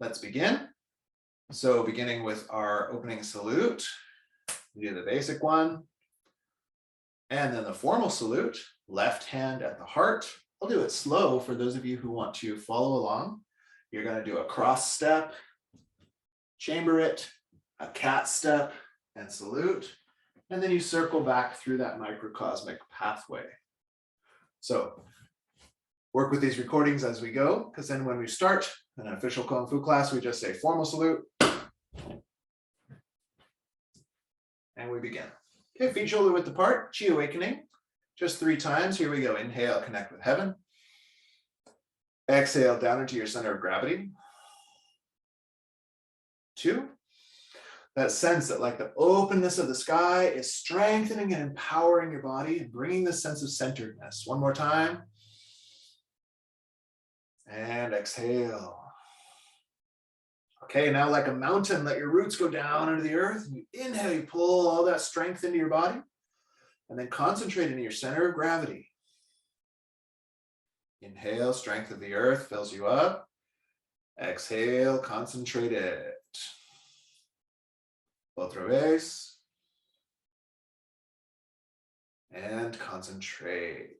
let's begin. So beginning with our opening salute, we do the basic one, and then the formal salute, left hand at the heart. I'll do it slow for those of you who want to follow along. You're going to do a cross step, chamber it, a cat step, and salute. And then you circle back through that microcosmic pathway. So work with these recordings as we go, because then when we start an official Kung Fu class, we just say formal salute. And we begin. Okay, feet shoulder width apart, Chi awakening. Just 3 times. Here we go. Inhale, connect with heaven. Exhale down into your center of gravity. 2. That sense that like the openness of the sky is strengthening and empowering your body and bringing this sense of centeredness. 1 more time. And exhale. Okay, now like a mountain, let your roots go down into the earth. And you inhale, you pull all that strength into your body. And then concentrate in your center of gravity. Inhale, strength of the earth fills you up. Exhale, concentrate it. Otra vez. And concentrate.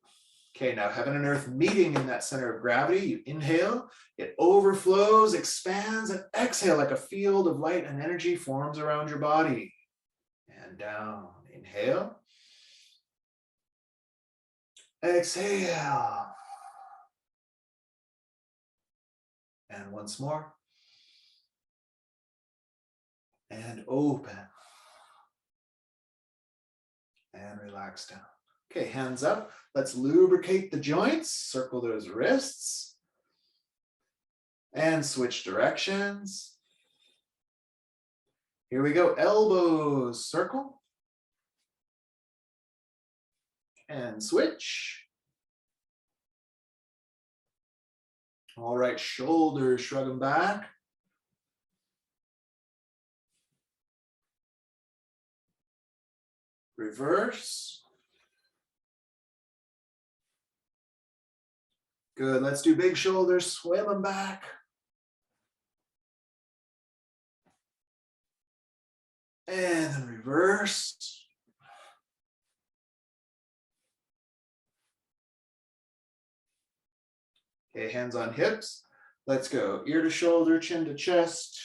Okay, now heaven and earth meeting in that center of gravity. You inhale, it overflows, expands, and exhale like a field of light and energy forms around your body. And down. Inhale. Exhale. And once more. And open. And relax down. Okay, hands up. Let's lubricate the joints. Circle those wrists. And switch directions. Here we go. Elbows, circle. And switch. All right, shoulders, shrug them back. Reverse. Good, let's do big shoulders, swim them back. And then reverse. Okay, hands on hips. Let's go ear to shoulder, chin to chest,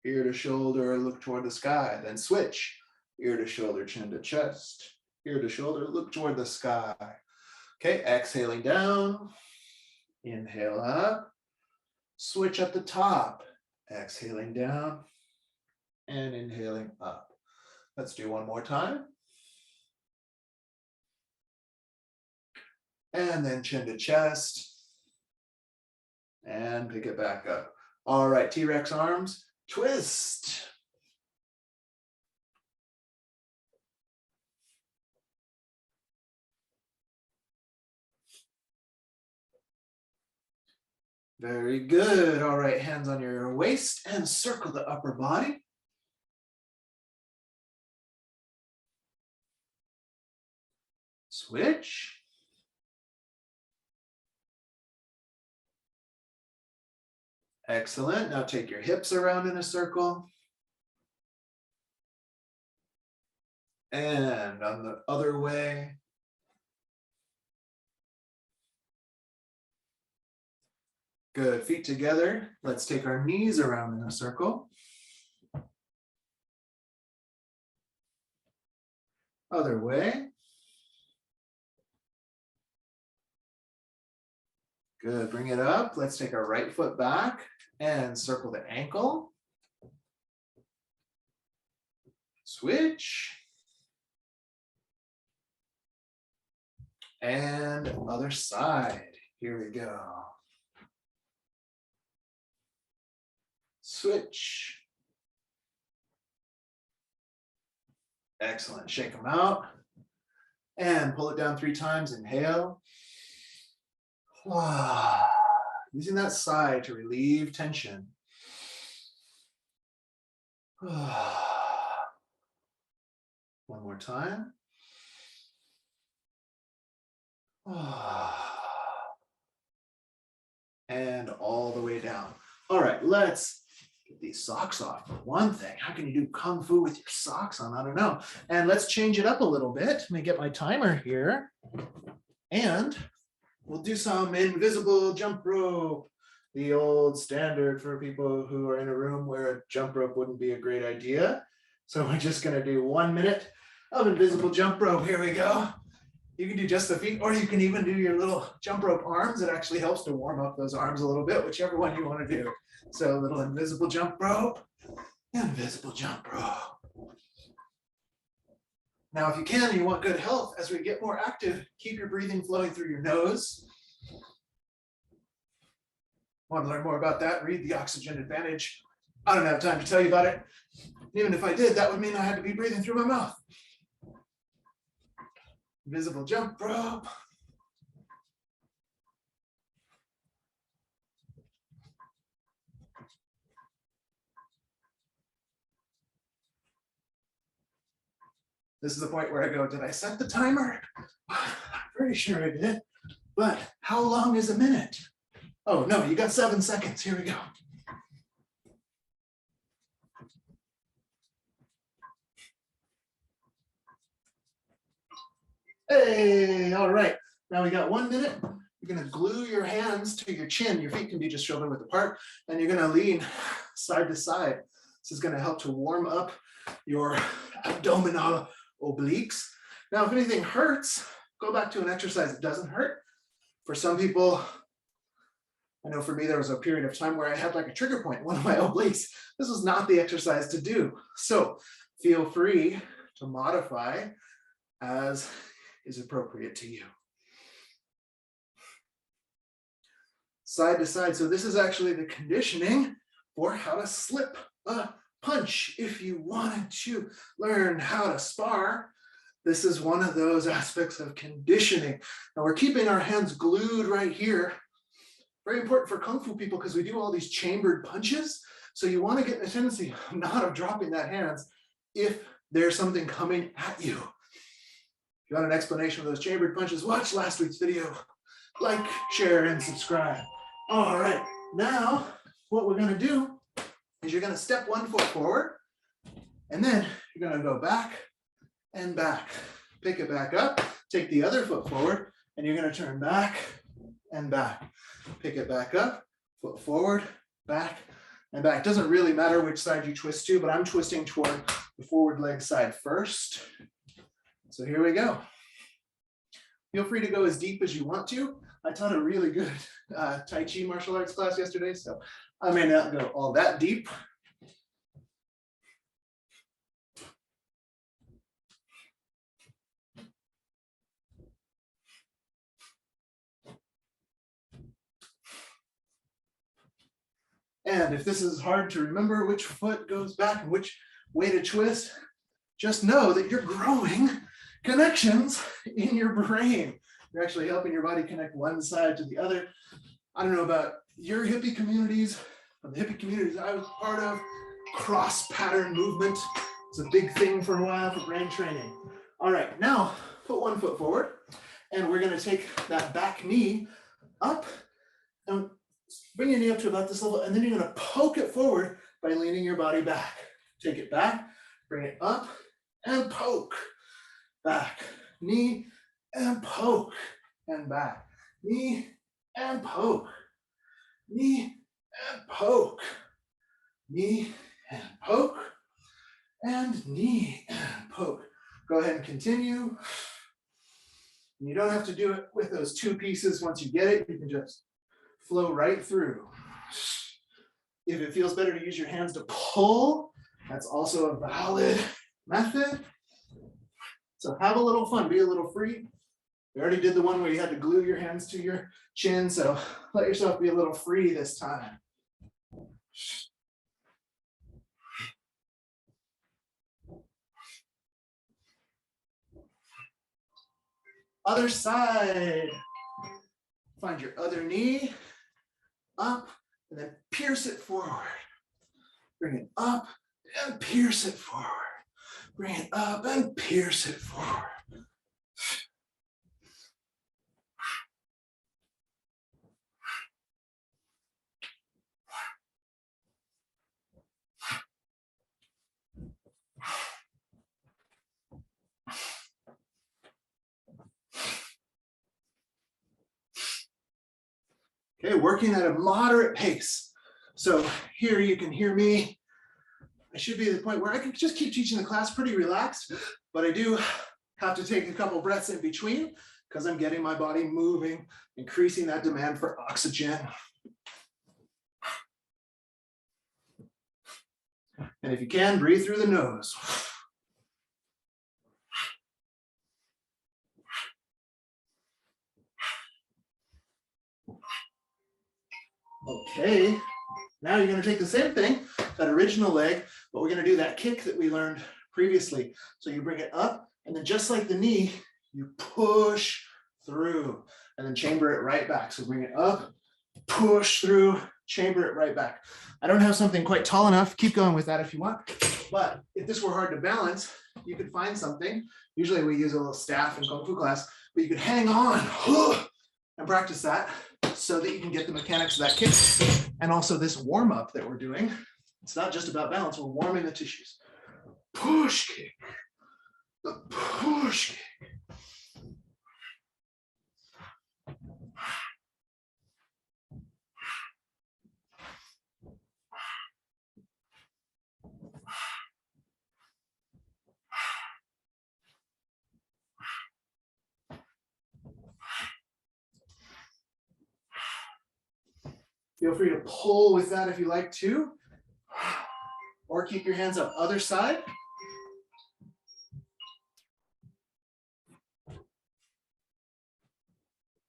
ear to shoulder, look toward the sky. Then switch, ear to shoulder, chin to chest, ear to shoulder, look toward the sky. Okay, exhaling down, inhale up, switch at the top, exhaling down, and inhaling up. Let's do 1 more time. And then chin to chest. And pick it back up. All right, T-Rex arms, twist. Very good. All right, hands on your waist and circle the upper body. Switch. Excellent. Now take your hips around in a circle. And on the other way. Good. Feet together. Let's take our knees around in a circle. Other way. Good. Bring it up. Let's take our right foot back and circle the ankle. Switch. And other side. Here we go. Switch. Excellent. Shake them out. And pull it down 3 times. Inhale. Using that sigh to relieve tension. 1 more time. And all the way down. All right, let's Keep these socks off for one thing. How can you do Kung Fu with your socks on? I don't know. And let's change it up a little bit. Let me get my timer here. And we'll do some invisible jump rope. The old standard for people who are in a room where a jump rope wouldn't be a great idea. So we're just gonna do 1 minute of invisible jump rope. Here we go. You can do just the feet, or you can even do your little jump rope arms. It actually helps to warm up those arms a little bit, whichever one you want to do. So a little invisible jump rope, invisible jump rope. Now, if you can and you want good health, as we get more active, keep your breathing flowing through your nose. Want to learn more about that? Read The Oxygen Advantage. I don't have time to tell you about it. Even if I did, that would mean I had to be breathing through my mouth. Invisible jump rope. This is the point where I go, did I set the timer? I'm pretty sure I did, but how long is a minute? Oh no, you got 7 seconds, here we go. Hey, all right. Now we got 1 minute. You're gonna glue your hands to your chin. Your feet can be just shoulder width apart, and you're gonna lean side to side. This is gonna help to warm up your abdominal obliques. Now, if anything hurts, go back to an exercise that doesn't hurt. For some people, I know for me, there was a period of time where I had like a trigger point, one of my obliques. This was not the exercise to do. So feel free to modify as is appropriate to you. Side to side. So this is actually the conditioning for how to slip a punch. If you wanted to learn how to spar, this is one of those aspects of conditioning. Now we're keeping our hands glued right here. Very important for Kung Fu people because we do all these chambered punches. So you want to get the tendency not of dropping that hands if there's something coming at you. If you want an explanation of those chambered punches, watch last week's video. Like, share, and subscribe. All right, now what we're gonna do is you're gonna step 1 foot forward, and then you're gonna go back and back. Pick it back up, take the other foot forward, and you're gonna turn back and back. Pick it back up, foot forward, back, and back. Doesn't really matter which side you twist to, but I'm twisting toward the forward leg side first. So here we go. Feel free to go as deep as you want to. I taught a really good Tai Chi martial arts class yesterday, so I may not go all that deep. And if this is hard to remember which foot goes back and which way to twist, just know that you're growing connections in your brain. You're actually helping your body connect one side to the other. I don't know about your hippie communities, but the hippie communities I was part of, cross pattern movement. It's a big thing for a while for brain training. All right, now put 1 foot forward, and we're gonna take that back knee up and bring your knee up to about this level, and then you're gonna poke it forward by leaning your body back. Take it back, bring it up, and poke. Back, knee, and poke, and back. Knee, and poke. Knee, and poke. Knee, and poke. And knee, and poke. Go ahead and continue. And you don't have to do it with those 2 pieces. Once you get it, you can just flow right through. If it feels better to use your hands to pull, that's also a valid method. So have a little fun, be a little free. We already did the one where you had to glue your hands to your chin, so let yourself be a little free this time. Other side. Find your other knee, up, and then pierce it forward. Bring it up and pierce it forward. Bring it up and pierce it forward. Okay, working at a moderate pace. So here you can hear me. I should be at the point where I can just keep teaching the class pretty relaxed, but I do have to take a couple breaths in between because I'm getting my body moving, increasing that demand for oxygen. And if you can, breathe through the nose. Okay, now you're going to take the same thing, that original leg, but we're going to do that kick that we learned previously. So you bring it up, and then just like the knee, you push through, and then chamber it right back. So bring it up, push through, chamber it right back. I don't have something quite tall enough. Keep going with that if you want. But if this were hard to balance, you could find something. Usually we use a little staff in Kung Fu class, but you could hang on and practice that so that you can get the mechanics of that kick. And also this warm up that we're doing. It's not just about balance, we're warming the tissues. Push kick, the push kick. Feel free to pull with that if you like to, or keep your hands up other side.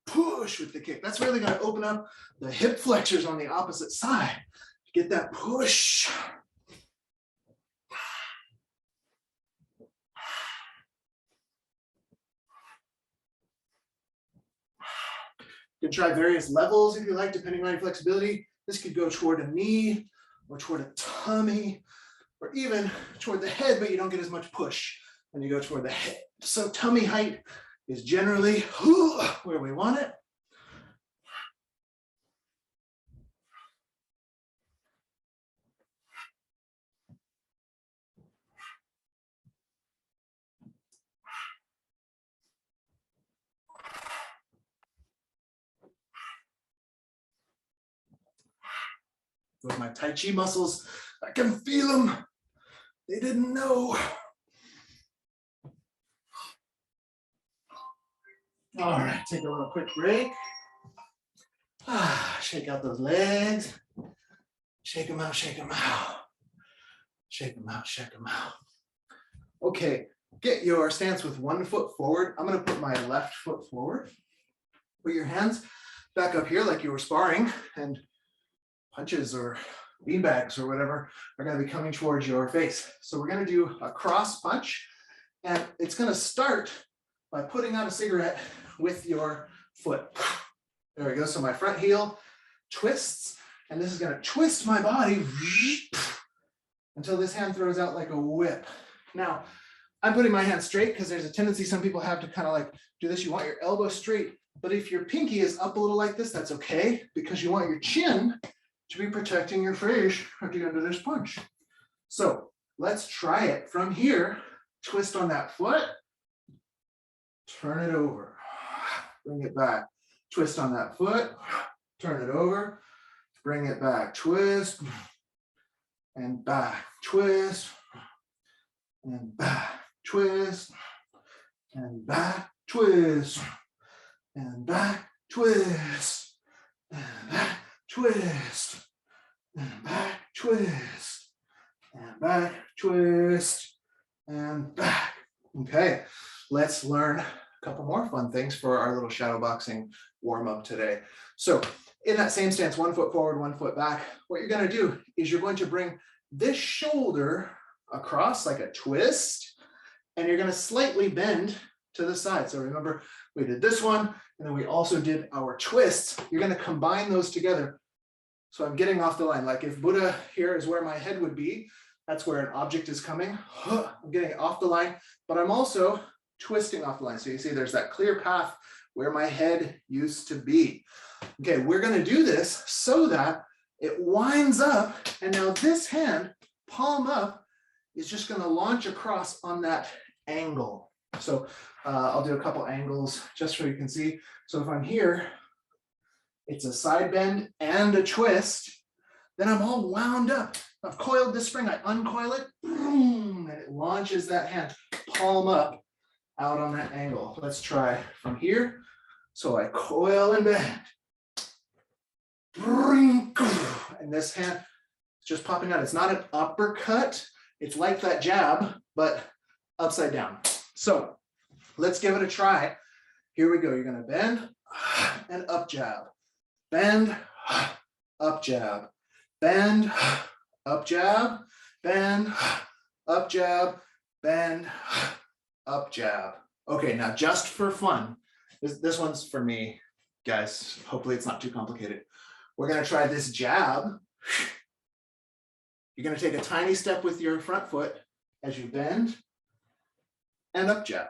Push with the kick. That's really going to open up the hip flexors on the opposite side. Get that push. You can try various levels if you like, depending on your flexibility. This could go toward a knee or toward a tummy or even toward the head, but you don't get as much push when you go toward the head. So tummy height is generally where we want it. With my Tai Chi muscles, I can feel them. They didn't know. All right, take a little quick break. Shake out those legs. Shake them out, shake them out. Shake them out, shake them out. Okay, get your stance with 1 foot forward. I'm gonna put my left foot forward. Put your hands back up here like you were sparring, and punches or beanbags or whatever are going to be coming towards your face. So we're going to do a cross punch, and it's going to start by putting out a cigarette with your foot. There we go. So my front heel twists, and this is going to twist my body until this hand throws out like a whip. Now, I'm putting my hand straight because there's a tendency some people have to kind of like do this. You want your elbow straight, but if your pinky is up a little like this, that's okay, because you want your chin to be protecting your face at the end of this punch. So let's try it from here. Twist on that foot, turn it over, bring it back. Twist on that foot, turn it over, bring it back, twist, and back, twist, and back, twist, and back, twist, and back, twist, and back, twist, and back, twist, and back, twist, and back. Okay, let's learn a couple more fun things for our little shadow boxing warm up today. So in that same stance, 1 foot forward, 1 foot back, what you're going to do is you're going to bring this shoulder across like a twist, and you're going to slightly bend to the side. So remember, we did this one, and then we also did our twists. You're going to combine those together. So I'm getting off the line. Like if Buddha here is where my head would be, that's where an object is coming. I'm getting off the line, but I'm also twisting off the line. So you see there's that clear path where my head used to be. Okay, we're going to do this so that it winds up, and now this hand, palm up, is just going to launch across on that angle. So I'll do a couple angles just so you can see. So if I'm here, it's a side bend and a twist, then I'm all wound up. I've coiled the spring, I uncoil it, boom, and it launches that hand, palm up, out on that angle. Let's try from here. So I coil and bend. And this hand is just popping out. It's not an uppercut. It's like that jab, but upside down. So let's give it a try. Here we go. You're going to bend and up jab. Bend, up jab. Bend, up jab. Bend, up jab. Bend, up jab. Okay, now just for fun, this one's for me, guys. Hopefully it's not too complicated. We're going to try this jab. You're going to take a tiny step with your front foot as you bend and up jab.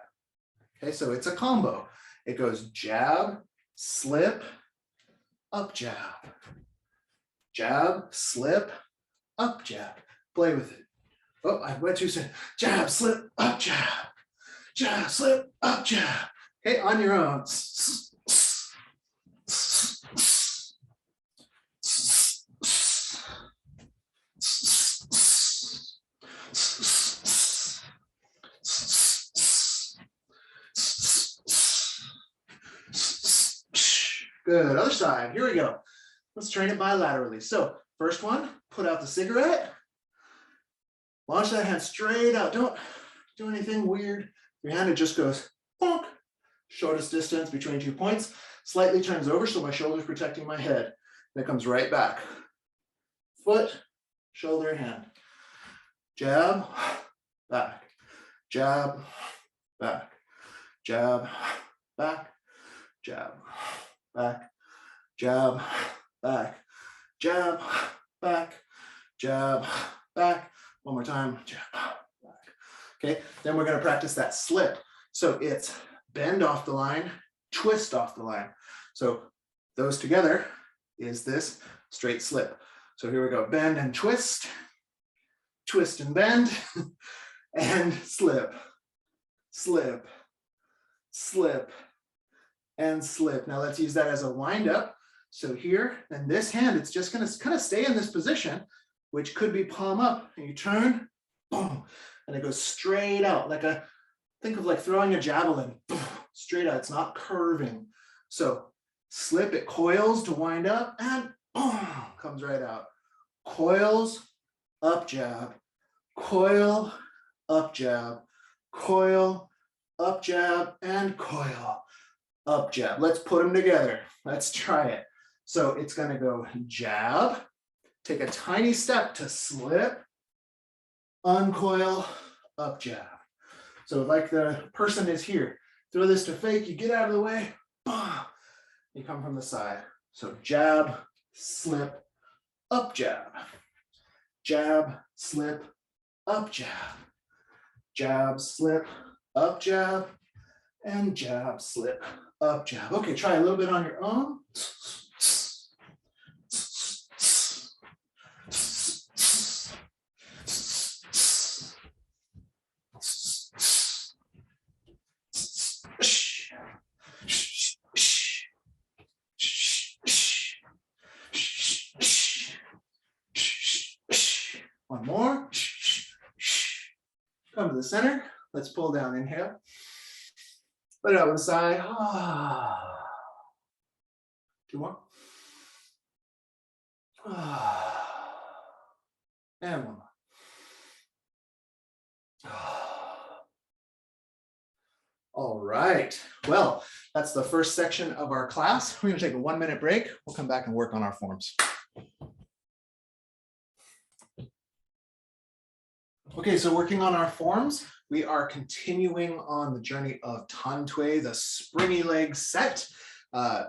Okay, so it's a combo. It goes jab, slip, up jab. Jab, slip, up jab. Play with it. Oh, I went too soon. Jab, slip, up jab. Jab, slip, up jab. Okay, on your own. Good, other side, here we go. Let's train it bilaterally. So first one, put out the cigarette. Launch that hand straight out. Don't do anything weird. Your hand, it just goes bonk. Shortest distance between 2 points. Slightly turns over so my shoulder's protecting my head. Then it comes right back. Foot, shoulder, hand. Jab, back. Jab, back. Jab, back. Jab, back. Jab, back. Jab, back. Jab, back. One more time. Jab, back. Okay, then we're going to practice that slip. So it's bend off the line, twist off the line. So those together is this straight slip. So here we go. Bend and twist and bend, and slip, slip, slip, and slip. Now let's use that as a wind up. So here, and this hand, it's just going to kind of stay in this position, which could be palm up, and you turn, boom, and it goes straight out, like think of like throwing a javelin, boom, straight out. It's not curving. So slip, it coils to wind up, and boom, comes right out. Coils, up jab, coil, up jab, coil, up jab, and coil, up jab. Let's put them together. Let's try it. So it's going to go jab, take a tiny step to slip, uncoil, up jab. So like the person is here, throw this to fake, you get out of the way, you come from the side. So jab, slip, up jab. Jab, slip, up jab. Jab, slip, up jab, and jab, slip, up jab. Okay, try a little bit on your own. One more. Come to the center. Let's pull down. Inhale. Let it out one side. Two more. And one more. All right. Well, that's the first section of our class. We're going to take a 1 minute break. We'll come back and work on our forms. Okay, so working on our forms, we are continuing on the journey of Tan Tui, the springy leg set.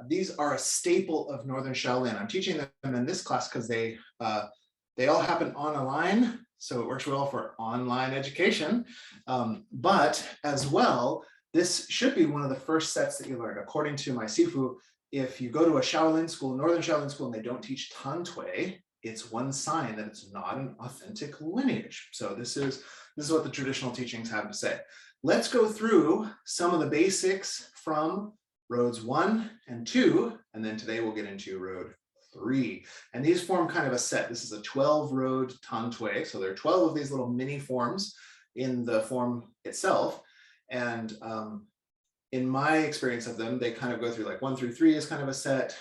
These are a staple of Northern Shaolin. I'm teaching them in this class because they all happen on a line, so it works well for online education. But as well, this should be one of the first sets that you learn. According to my Sifu, if you go to a Shaolin school, Northern Shaolin school, and they don't teach Tan Tui, it's one sign that it's not an authentic lineage. So this is what the traditional teachings have to say. Let's go through some of the basics from roads 1 and 2 And then today we'll get into road 3. And these form kind of a set. This is a 12-road Tan Tui. So there are 12 of these little mini forms in the form itself. And in my experience of them, they kind of go through like 1 through 3 is kind of a set,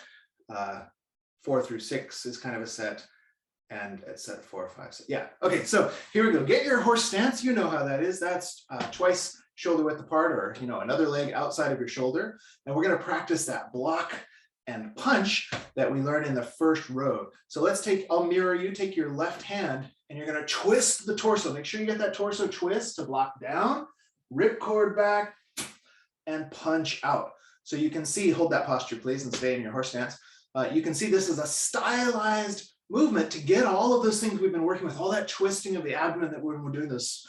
4 through 6 is kind of a set, and at set 4, 5, 6. Yeah, okay, so here we go. Get your horse stance. You know how that is. That's twice shoulder width apart, or another leg outside of your shoulder. And we're gonna practice that block and punch that we learned in the first road. So I'll mirror you, take your left hand, and you're gonna twist the torso. Make sure you get that torso twist to block down, rip cord back, and punch out. So you can see, hold that posture please and stay in your horse stance. You can see this is a stylized movement to get all of those things we've been working with, all that twisting of the abdomen that when we're doing those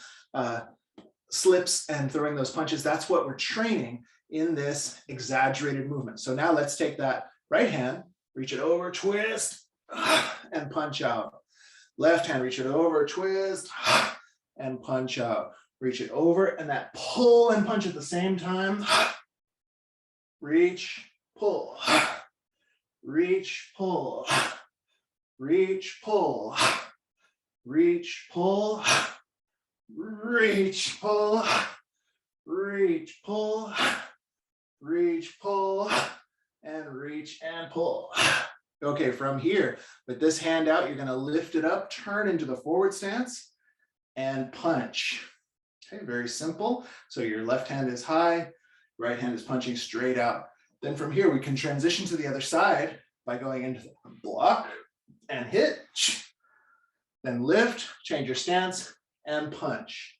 slips and throwing those punches, that's what we're training in this exaggerated movement. So now let's take that right hand, reach it over, twist, and punch out. Left hand, reach it over, twist, and punch out. Reach it over, and that pull and punch at the same time. Reach, pull, reach, pull, reach, pull, reach, pull, reach, pull, reach, pull, reach, pull, and reach and pull. Okay, from here, with this hand out, you're gonna lift it up, turn into the forward stance, and punch. Okay, very simple. So your left hand is high, right hand is punching straight out. Then from here, we can transition to the other side by going into the block and hit, then lift, change your stance, and punch.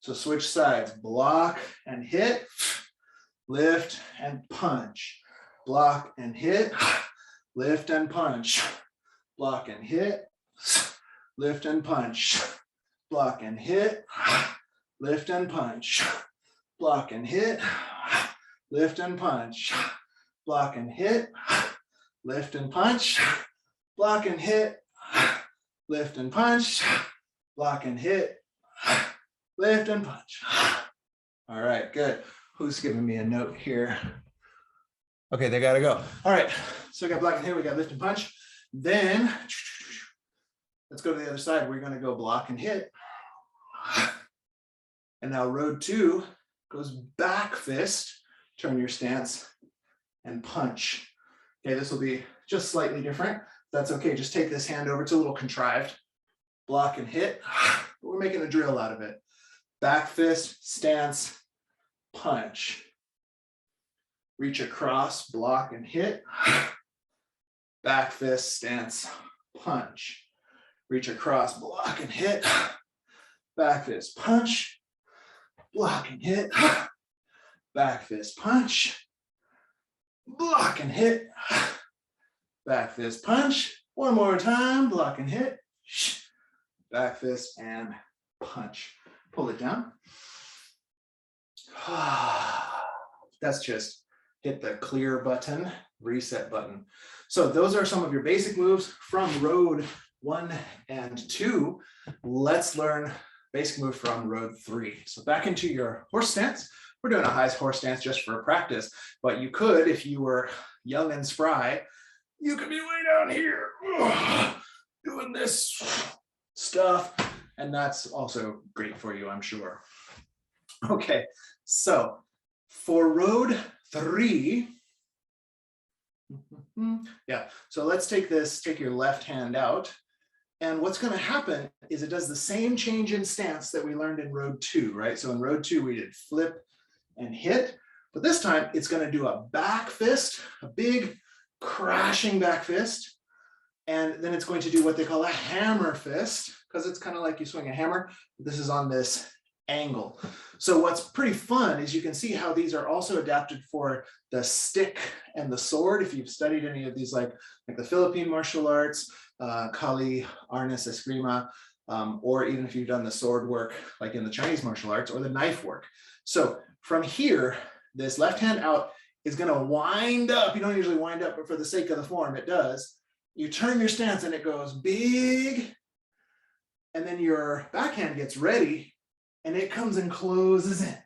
So switch sides, block and hit, lift and punch, block and hit, lift and punch, block and hit, lift and punch, block and hit, lift and punch, block and hit, lift and punch, block and hit, lift and punch, block and hit, lift and punch, block and hit, lift and punch. All right, good. Who's giving me a note here? Okay, they gotta go. All right, so we got block and hit, we got lift and punch. Then let's go to the other side. We're gonna go block and hit. And now road 2 goes back fist, turn your stance, and punch. Okay, this will be just slightly different. That's okay, just take this hand over. It's a little contrived. Block and hit, but we're making a drill out of it. Back fist, stance, punch. Reach across, block and hit. Back fist, stance, punch. Reach across, block and hit. Back fist, punch. Block and hit. Back fist, punch. Block and hit. Back fist, punch. One more time, block and hit. Back fist and punch. Pull it down. That's just hit the clear button, reset button. So those are some of your basic moves from road 1 and 2. Let's learn basic move from road 3. So back into your horse stance. We're doing a high horse stance just for practice, but you could, if you were young and spry, you could be way down here doing this stuff, and that's also great for you, I'm sure. Okay, so for road 3, yeah, so let's take your left hand out, and what's going to happen is it does the same change in stance that we learned in road 2, right? So in road 2 we did flip and hit, but this time it's going to do a back fist, a big crashing back fist, and then it's going to do what they call a hammer fist, because it's kind of like you swing a hammer. This is on this angle. So what's pretty fun is you can see how these are also adapted for the stick and the sword. If you've studied any of these, like the Philippine martial arts, Kali, Arnis, Eskrima, or even if you've done the sword work, like in the Chinese martial arts, or the knife work. So from here, this left hand out is going to wind up. You don't usually wind up, but for the sake of the form, it does. You turn your stance and it goes big, and then your backhand gets ready and it comes and closes in.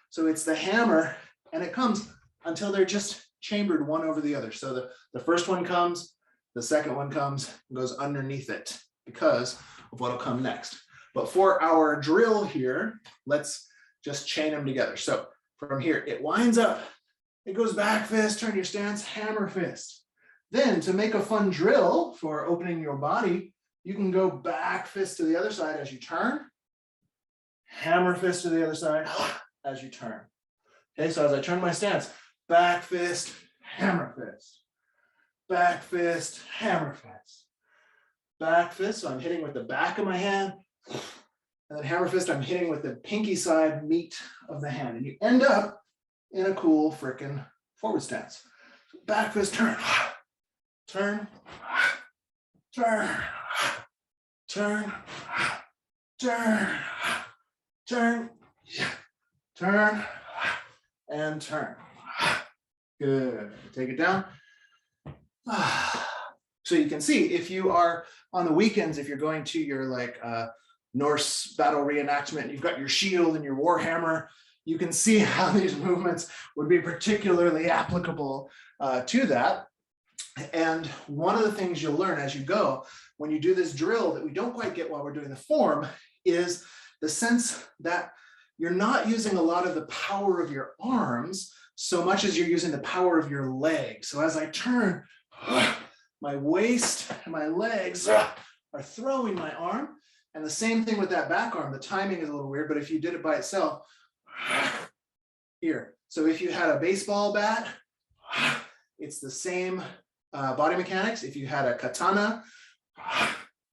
So it's the hammer, and it comes until they're just chambered one over the other. So the first one comes, the second one comes, goes underneath it because of what'll come next. But for our drill here, let's just chain them together. So from here, it winds up, it goes back fist, turn your stance, hammer fist. Then to make a fun drill for opening your body, you can go back fist to the other side as you turn, hammer fist to the other side as you turn. Okay, so as I turn my stance, back fist, hammer fist, back fist, hammer fist, back fist, so I'm hitting with the back of my hand, and then hammer fist, I'm hitting with the pinky side meat of the hand, and you end up in a cool frickin' forward stance. Back fist, turn, turn, turn, turn, turn, turn, turn, and turn. Good. Take it down. So you can see if you are on the weekends, if you're going to your like Norse battle reenactment, you've got your shield and your war hammer, you can see how these movements would be particularly applicable to that. And one of the things you'll learn as you go, when you do this drill that we don't quite get while we're doing the form, is the sense that you're not using a lot of the power of your arms so much as you're using the power of your legs. So as I turn, my waist and my legs are throwing my arm. And the same thing with that back arm. The timing is a little weird, but if you did it by itself, here. So if you had a baseball bat, it's the same body mechanics. If you had a katana,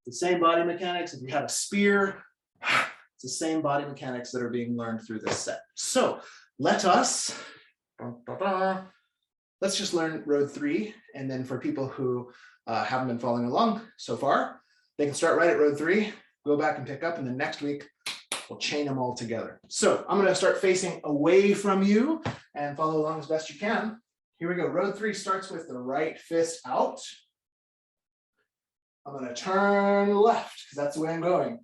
the same body mechanics. If you had a spear, it's the same body mechanics that are being learned through this set. So let's just learn road 3. And then for people who haven't been following along so far, they can start right at road 3, go back and pick up, and then next week, we'll chain them all together. So I'm gonna start facing away from you and follow along as best you can. Here we go. Road 3 starts with the right fist out. I'm gonna turn left because that's the way I'm going.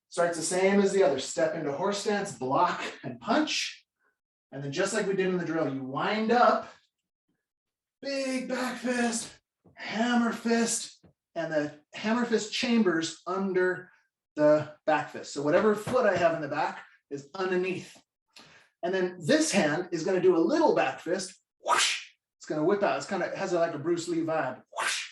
Starts the same as the other. Step into horse stance, block and punch. And then just like we did in the drill, you wind up, big back fist, hammer fist, and the hammer fist chambers under the back fist. So whatever foot I have in the back is underneath. And then this hand is gonna do a little back fist, whoosh. It's gonna whip out. It's kind of has like a Bruce Lee vibe, whoosh.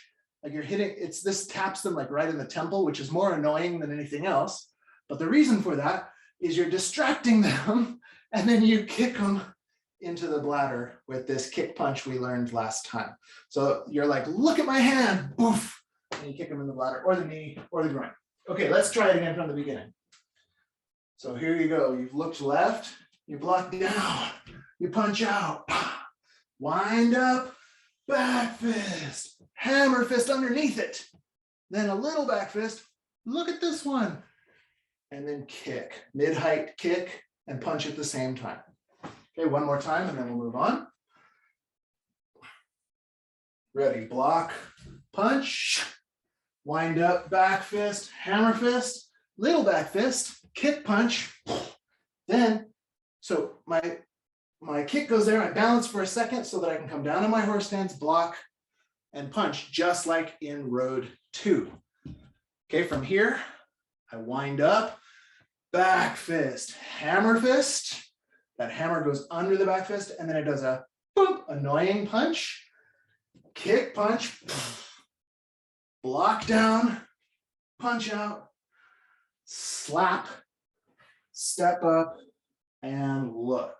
Like you're hitting, this taps them like right in the temple, which is more annoying than anything else. But the reason for that is you're distracting them and then you kick them into the bladder with this kick punch we learned last time. So you're like, look at my hand, boof, and you kick them in the bladder or the knee or the groin. Okay, let's try it again from the beginning. So here you go. You've looked left, you block down, you punch out, wind up, back fist, hammer fist underneath it. Then a little back fist, look at this one. And then kick, mid-height kick and punch at the same time. Okay, one more time and then we'll move on. Ready, block, punch, wind up, back fist, hammer fist, little back fist, kick punch. Then, so my kick goes there, I balance for a second so that I can come down on my horse stance, block and punch just like in road 2. Okay, from here, I wind up, back fist, hammer fist. That hammer goes under the back fist, and then it does a boop, annoying punch, kick punch, block down, punch out, slap, step up, and look.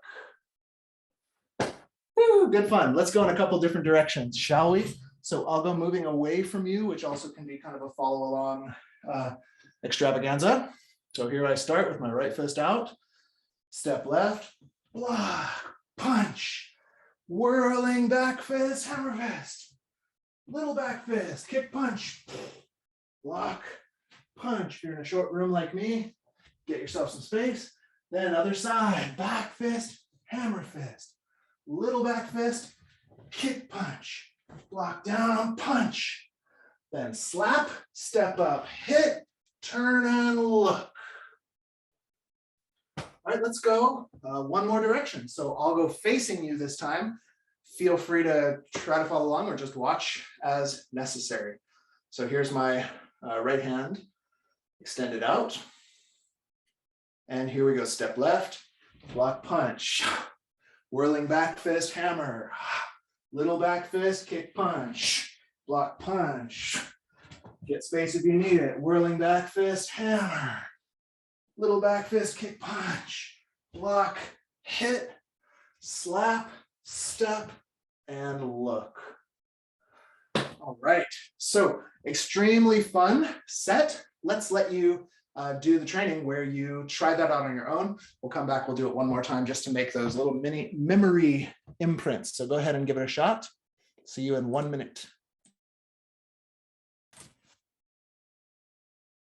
Woo, good fun. Let's go in a couple different directions, shall we? So I'll go moving away from you, which also can be kind of a follow along extravaganza. So here I start with my right fist out, step left, block, punch, whirling back fist, hammer fist, little back fist, kick punch, block, punch. If you're in a short room like me, get yourself some space. Then other side, back fist, hammer fist, little back fist, kick punch, block down, punch. Then slap, step up, hit, turn and look. All right, let's go one more direction. So I'll go facing you this time, feel free to try to follow along or just watch as necessary. So here's my right hand extended out. And here we go, step left, block punch, whirling back fist, hammer, little back fist, kick punch, block punch, get space if you need it, whirling back fist, hammer, little back fist, kick punch, block, hit, slap, step, and look. All right, so extremely fun set. Let's let you do the training where you try that out on your own. We'll come back, we'll do it one more time just to make those little mini memory imprints. So go ahead and give it a shot. See you in 1 minute.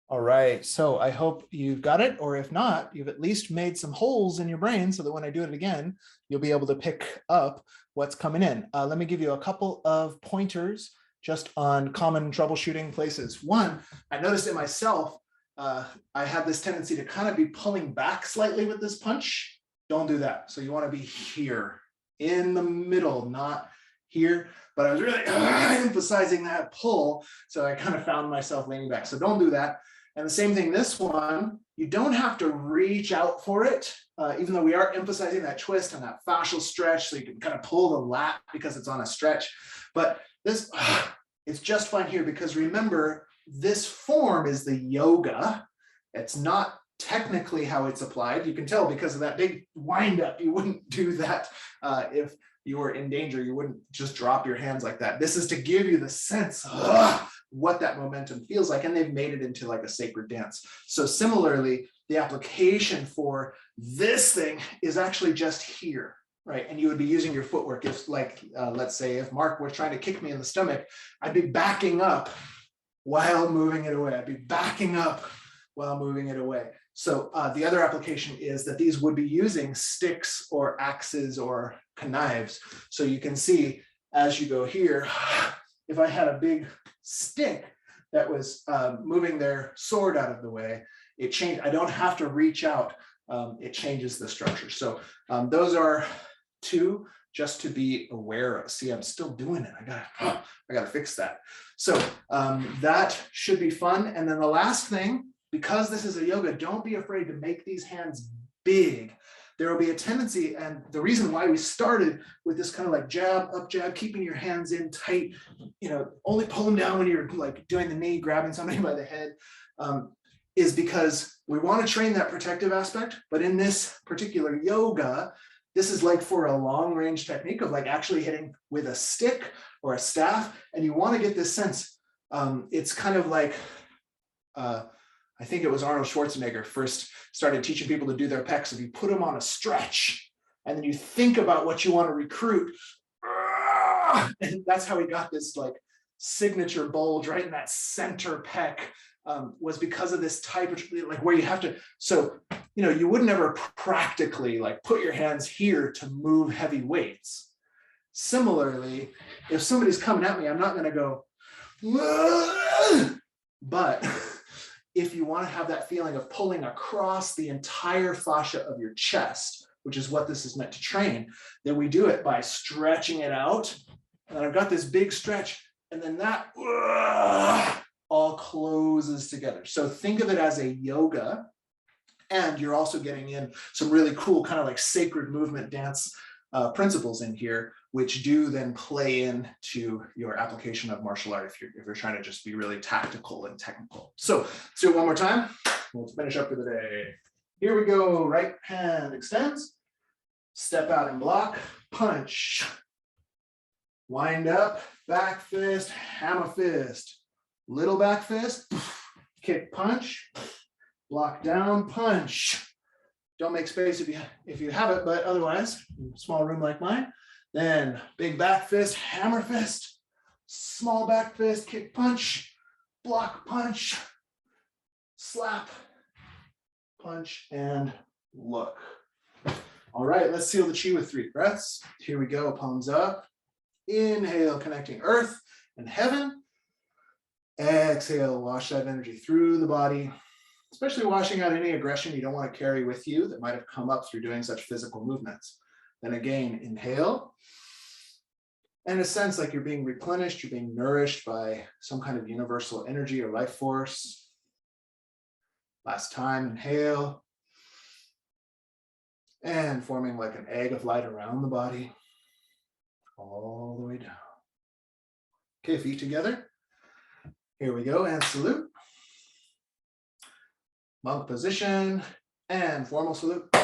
All right, so I hope you've got it, or if not, you've at least made some holes in your brain so that when I do it again, you'll be able to pick up what's coming in. Let me give you a couple of pointers just on common troubleshooting places. One, I noticed it myself, I have this tendency to kind of be pulling back slightly with this punch. Don't do that. So you want to be here in the middle, not here, but I was really emphasizing that pull. So I kind of found myself leaning back. So don't do that. And the same thing, this one, you don't have to reach out for it, even though we are emphasizing that twist and that fascial stretch, so you can kind of pull the lat because it's on a stretch. But this, it's just fine here because remember, this form is the yoga. It's not technically how it's applied. You can tell because of that big wind up. You wouldn't do that if you were in danger. You wouldn't just drop your hands like that. This is to give you the sense of what that momentum feels like, and they've made it into like a sacred dance. So similarly, the application for this thing is actually just here, right? And you would be using your footwork if, like, let's say if Mark were trying to kick me in the stomach, I'd be backing up while moving it away. I'd be backing up while moving it away. So the other application is that these would be using sticks or axes or knives. So you can see as you go here, if I had a big stick that was moving their sword out of the way, it changed. I don't have to reach out. It changes the structure. So those are two just to be aware of. See, I'm still doing it. I gotta fix that. So that should be fun. And then the last thing, because this is a yoga, don't be afraid to make these hands big. There will be a tendency, and the reason why we started with this kind of like jab, up jab, keeping your hands in tight, you know, only pull them down when you're like doing the knee, grabbing somebody by the head, is because we want to train that protective aspect. But in this particular yoga, this is like for a long range technique of like actually hitting with a stick or a staff. And you want to get this sense. It's kind of like, I think it was Arnold Schwarzenegger first started teaching people to do their pecs. If you put them on a stretch and then you think about what you want to recruit, and that's how he got this like signature bulge right in that center pec, was because of this type of like where you have to, so, you know, you would never practically like put your hands here to move heavy weights. Similarly, if somebody's coming at me, I'm not going to go, but if you want to have that feeling of pulling across the entire fascia of your chest, which is what this is meant to train, then we do it by stretching it out. And I've got this big stretch, and then that all closes together. So think of it as a yoga, and you're also getting in some really cool kind of like sacred movement dance principles in here, which do then play into your application of martial art if you're trying to just be really tactical and technical. So let's do it one more time. We'll finish up for the day. Here we go. Right hand extends. Step out and block. Punch. Wind up. Back fist. Hammer fist. Little back fist. Kick punch. Block down. Punch. Don't make space if you have it, but otherwise, small room like mine. Then big back fist, hammer fist, small back fist, kick punch, block punch, slap, punch, and look. All right, let's seal the chi with 3 breaths. Here we go, palms up. Inhale, connecting earth and heaven. Exhale, wash that energy through the body, especially washing out any aggression you don't want to carry with you that might have come up through doing such physical movements. Then again, inhale. And in a sense, like you're being replenished, you're being nourished by some kind of universal energy or life force. Last time, inhale. And forming like an egg of light around the body, all the way down. Okay, feet together. Here we go, and salute. Monk position, and formal salute.